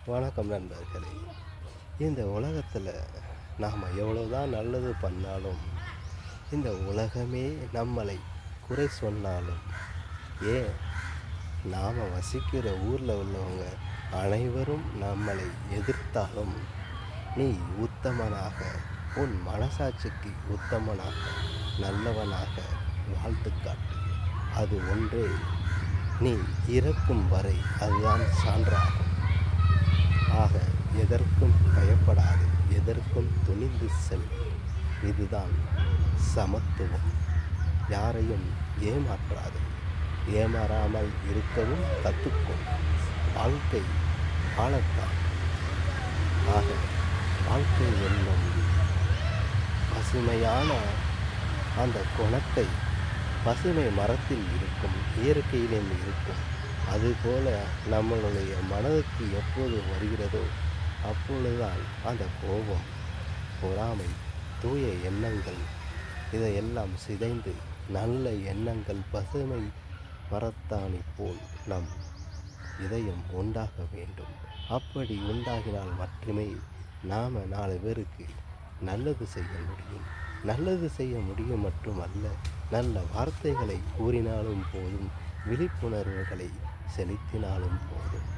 வணக்கம் நண்பர்களே. இந்த உலகத்தில் நாம் எவ்வளோதான் நல்லது பண்ணாலும், இந்த உலகமே நம்மளை குறை சொன்னாலும், ஏன் நாம் வசிக்கிற ஊரில் உள்ளவங்க அனைவரும் நம்மளை எதிர்த்தாலும், நீ உத்தமனாக, உன் மனசாட்சிக்கு உத்தமனாக, நல்லவனாக வாழ்ந்து காட்டு. அது ஒன்றே நீ இறக்கும் வரை அதுதான் சான்றாகும். ஆக எதற்கும் பயப்படாது, எதற்கும் துணிந்து செல். இதுதான் சமத்துவம். யாரையும் ஏமாற்றாது. ஏமாறாமல் இருக்கவும் கற்றுக்கொள். வாழ்க்கை வாழத்தான். ஆக வாழ்க்கை என்னும் பசுமையான அந்த குணத்தை பசுமை மரத்தில் இருக்கும், இயற்கையிலும் இருக்கும். அதுபோல நம்மளுடைய மனதுக்கு எப்போது வருகிறதோ அப்பொழுதுதான் அந்த கோபம், பொறாமை, தூய எண்ணங்கள் இதையெல்லாம் சிதைந்து நல்ல எண்ணங்கள் பசுமை மரத்தாணி போல் நம் இதயம் உண்டாக வேண்டும். அப்படி உண்டாகினால் மட்டுமே நாம் 4 பேருக்கு நல்லது செய்ய முடியும். நல்லது செய்ய முடியும் மட்டுமல்ல, நல்ல வார்த்தைகளை கூறினாலும் போதும், விழிப்புணர்வுகளை செலுத்தினாலும் போதும்.